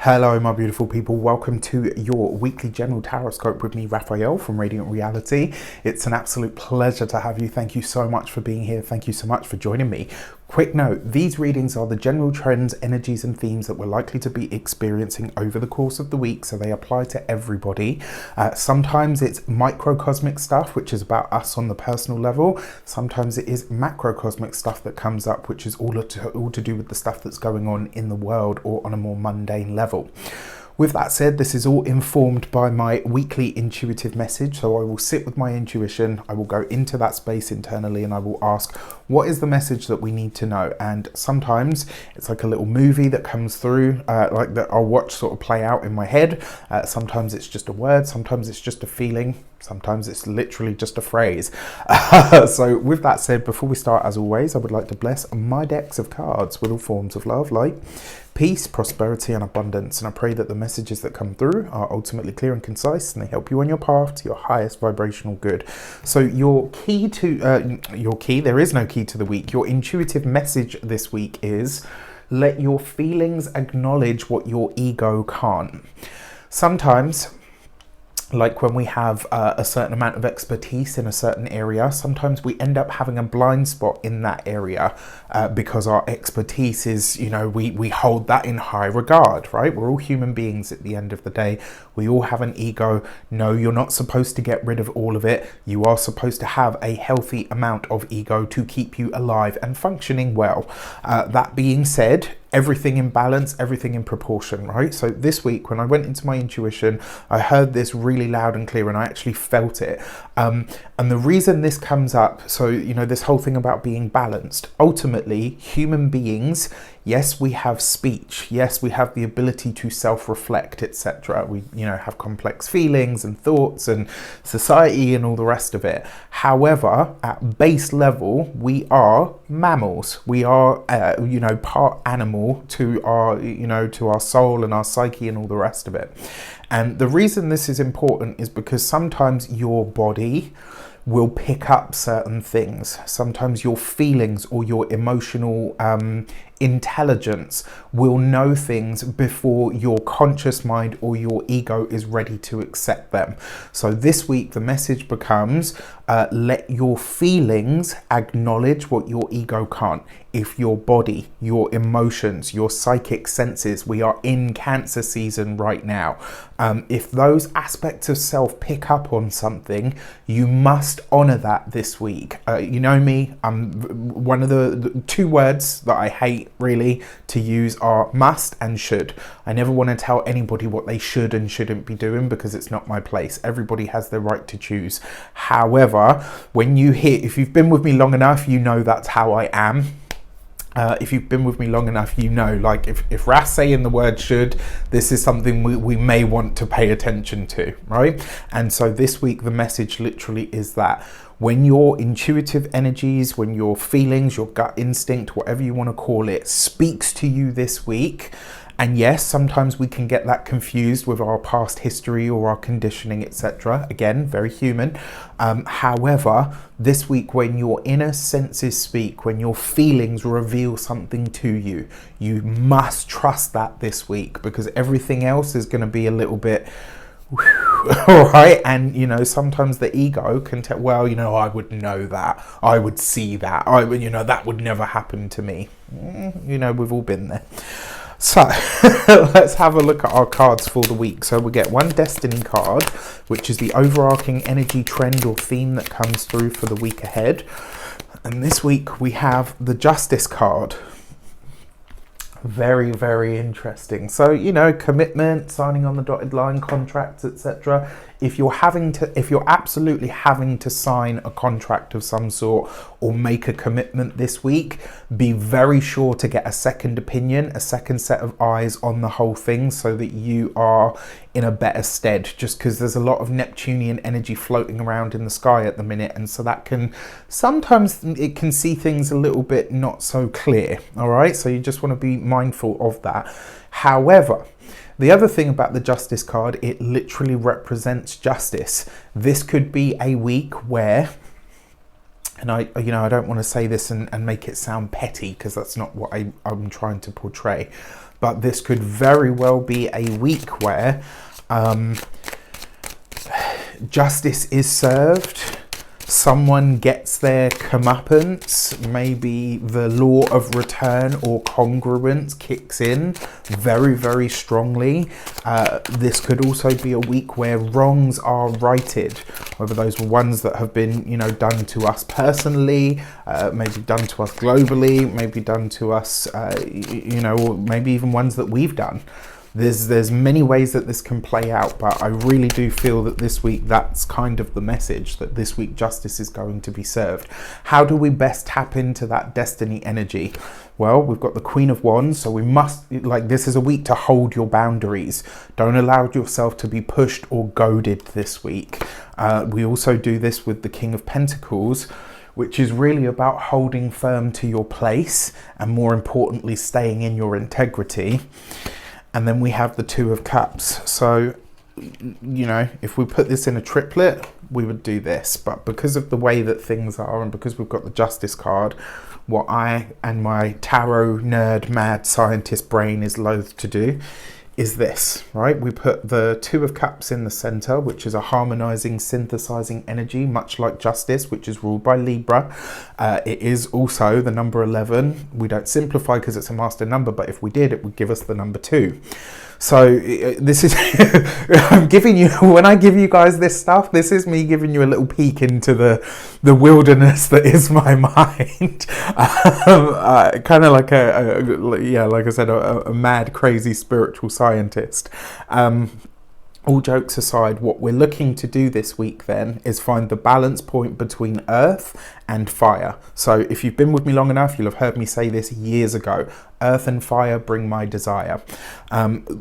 Hello my beautiful people, welcome to your weekly general tarot scope with me, Raphael from Radiant Reality. It's an absolute pleasure to have you. Thank you so much for being here. Thank you so much for joining me. Quick note, these readings are the general trends, energies and themes that we're likely to be experiencing over the course of the week, so they apply to everybody. Sometimes it's microcosmic stuff, which is about us on the personal level. Sometimes it is macrocosmic stuff that comes up, which is all to do with the stuff that's going on in the world or on a more mundane level. With that said, this is all informed by my weekly intuitive message. So I will sit with my intuition, I will go into that space internally, and I will ask, what is the message that we need to know? And sometimes it's like a little movie that comes through, like that I'll watch sort of play out in my head. Sometimes it's just a word, sometimes it's just a feeling, sometimes it's literally just a phrase. So with that said, before we start, as always, I would like to bless my decks of cards with all forms of love, light, peace, prosperity and abundance, and I pray that the messages that come through are ultimately clear and concise, and they help you on your path to your highest vibrational good. So your key to there is no key to the week. Your intuitive message this week is, let your feelings acknowledge what your ego can't. Sometimes, like when we have a certain amount of expertise in a certain area, sometimes we end up having a blind spot in that area because our expertise is, we hold that in high regard, right? We're all human beings at the end of the day. We all have an ego. No, you're not supposed to get rid of all of it. You are supposed to have a healthy amount of ego to keep you alive and functioning well. That being said, everything in balance, everything in proportion, right? So this week, when I went into my intuition, I heard this really loud and clear, and I actually felt it. And the reason this comes up, so, this whole thing about being balanced, ultimately, human beings, yes, we have speech. Yes, we have the ability to self-reflect, etc. We, have complex feelings and thoughts and society and all the rest of it. However, at base level, we are mammals. We are, part animal to our, to our soul and our psyche and all the rest of it. And the reason this is important is because sometimes your body will pick up certain things. Sometimes your feelings or your emotional intelligence will know things before your conscious mind or your ego is ready to accept them. So this week the message becomes, let your feelings acknowledge what your ego can't. If your body, your emotions, your psychic senses, we are in Cancer season right now. If those aspects of self pick up on something, you must honor that this week. You know me, one of the two words that I hate really to use are must and should. I never want to tell anybody what they should and shouldn't be doing because it's not my place. Everybody has their right to choose. However, when you hear, if you've been with me long enough, you know that's how I am. If you've been with me long enough, like if Ras saying the word should, this is something we may want to pay attention to, right? And so this week, the message literally is that when your intuitive energies, when your feelings, your gut instinct, whatever you want to call it, speaks to you this week, and yes, sometimes we can get that confused with our past history or our conditioning, etc. Again, very human. However, this week, when your inner senses speak, when your feelings reveal something to you, you must trust that this week, because everything else is going to be a little bit all right. And sometimes the ego can tell, well, I would know that, I would see that, that would never happen to me. We've all been there. So let's have a look at our cards for the week. So we get one destiny card, which is the overarching energy trend or theme that comes through for the week ahead. And this week we have the Justice card. Very, very interesting. So, commitment, signing on the dotted line, contracts, etc. If you're absolutely having to sign a contract of some sort or make a commitment this week, be very sure to get a second opinion, a second set of eyes on the whole thing, so that you are in a better stead, just because there's a lot of Neptunian energy floating around in the sky at the minute, and so that can sometimes it can see things a little bit not so clear. All right, so you just want to be mindful of that. However, the other thing about the Justice card, it literally represents justice. This could be a week where, and I don't want to say this and make it sound petty, because that's not what I'm trying to portray, but this could very well be a week where justice is served. Someone gets their comeuppance. Maybe the law of return or congruence kicks in very, very strongly. This could also be a week where wrongs are righted, whether those were ones that have been, you know, done to us personally, maybe done to us globally, maybe done to us, you know, or maybe even ones that we've done. There's many ways that this can play out, but I really do feel that this week, that's kind of the message, that this week justice is going to be served. How do we best tap into that destiny energy? Well, we've got the Queen of Wands, so we must, like, this is a week to hold your boundaries. Don't allow yourself to be pushed or goaded this week. We also do this with the King of Pentacles, which is really about holding firm to your place and, more importantly, staying in your integrity. And then we have the Two of Cups. So, you know, if we put this in a triplet, we would do this. But because of the way that things are, and because we've got the Justice card, what I and my tarot nerd mad scientist brain is loath to do is this, right? We put the Two of Cups in the center, which is a harmonizing, synthesizing energy, much like Justice, which is ruled by Libra. It is also the number 11. We don't simplify because it's a master number, but if we did, it would give us the number 2. So this is, I'm giving you, when I give you guys this stuff, this is me giving you a little peek into the wilderness that is my mind. Kind of like like I said, a mad, crazy spiritual scientist. All jokes aside, what we're looking to do this week then is find the balance point between earth and fire. So if you've been with me long enough, you'll have heard me say this years ago. Earth and fire bring my desire.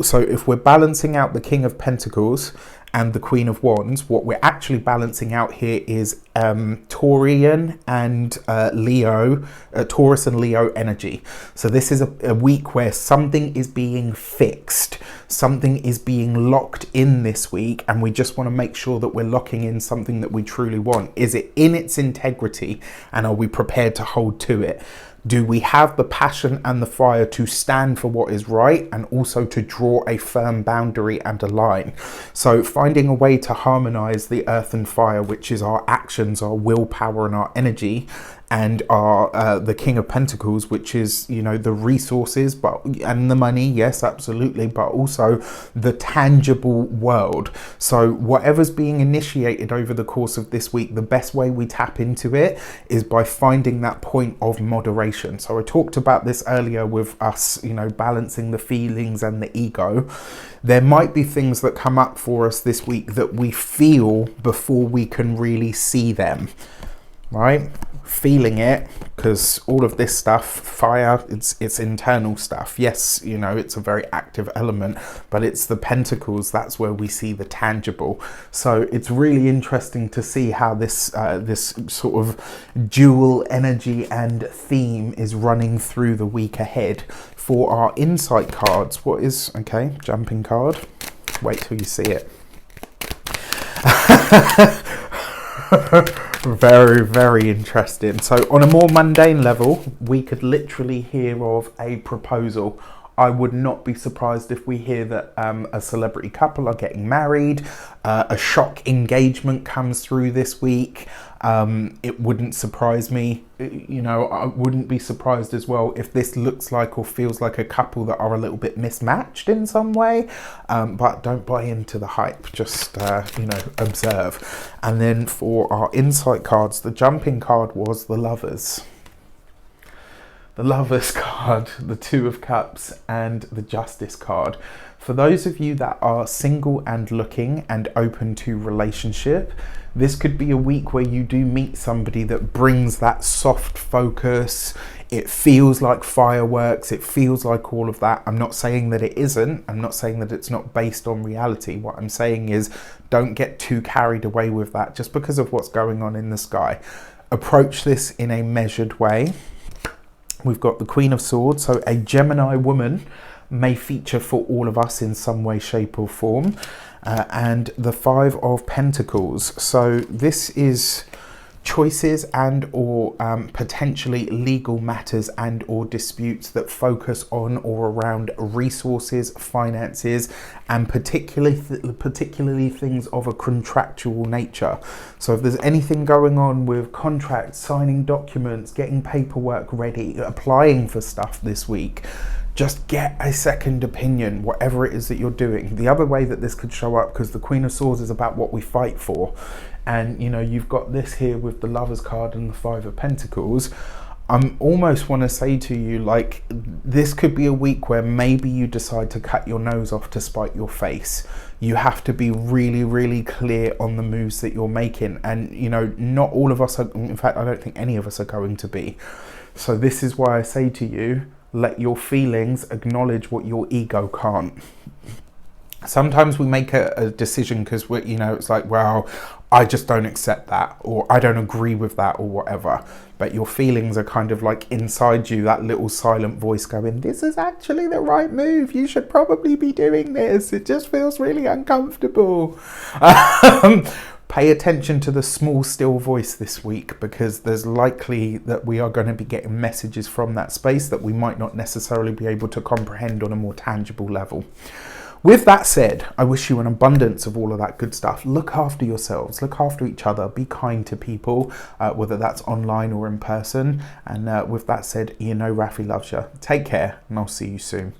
So if we're balancing out the King of Pentacles and the Queen of Wands, what we're actually balancing out here is Taurian and Leo, Taurus and Leo energy. So this is a week where something is being fixed, something is being locked in this week, and we just want to make sure that we're locking in something that we truly want. Is it in its integrity, and are we prepared to hold to it? Do we have the passion and the fire to stand for what is right, and also to draw a firm boundary and a line? So finding a way to harmonize the earth and fire, which is our actions, our willpower and our energy, and our the King of Pentacles, which is, you know, the resources, but and the money, yes, absolutely, but also the tangible world. So whatever's being initiated over the course of this week, the best way we tap into it is by finding that point of moderation. So I talked about this earlier with us, you know, balancing the feelings and the ego. There might be things that come up for us this week that we feel before we can really see them, right? Feeling it, because all of this stuff, fire, it's internal stuff. Yes, you know, it's a very active element, but it's the pentacles, that's where we see the tangible. So it's really interesting to see how this this sort of dual energy and theme is running through the week ahead. For our insight cards, what is, okay, jumping card, wait till you see it. Very, very interesting. So on a more mundane level, we could literally hear of a proposal. I would not be surprised if we hear that a celebrity couple are getting married. A shock engagement comes through this week. It wouldn't surprise me. You know, I wouldn't be surprised as well if this looks like or feels like a couple that are a little bit mismatched in some way. But don't buy into the hype. Just, you know, observe. And then for our insight cards, the jumping card was the Lovers. The Lovers card, the Two of Cups, and the Justice card. For those of you that are single and looking and open to relationship, this could be a week where you do meet somebody that brings that soft focus. It feels like fireworks. It feels like all of that. I'm not saying that it isn't. I'm not saying that it's not based on reality. What I'm saying is don't get too carried away with that just because of what's going on in the sky. Approach this in a measured way. We've got the Queen of Swords, so a Gemini woman may feature for all of us in some way, shape or form. And the Five of Pentacles. So this is choices and or potentially legal matters and or disputes that focus on or around resources, finances, and particularly things of a contractual nature. So if there's anything going on with contracts, signing documents, getting paperwork ready, applying for stuff this week, just get a second opinion, whatever it is that you're doing. The other way that this could show up, because the Queen of Swords is about what we fight for, and you know, you've got this here with the Lovers card and the Five of Pentacles. I almost want to say to you, like, this could be a week where maybe you decide to cut your nose off to spite your face. You have to be really, really clear on the moves that you're making. And, you know, not all of us are, in fact, I don't think any of us are going to be. So this is why I say to you, let your feelings acknowledge what your ego can't. Sometimes we make a decision because we're, you know, it's like, well, I just don't accept that, or I don't agree with that, or whatever. But your feelings are kind of like inside you, that little silent voice going, this is actually the right move. You should probably be doing this. It just feels really uncomfortable. Pay attention to the small, still voice this week, because there's likely that we are going to be getting messages from that space that we might not necessarily be able to comprehend on a more tangible level. With that said, I wish you an abundance of all of that good stuff. Look after yourselves, look after each other, be kind to people, whether that's online or in person. And with that said, you know Rafi loves you. Take care, and I'll see you soon.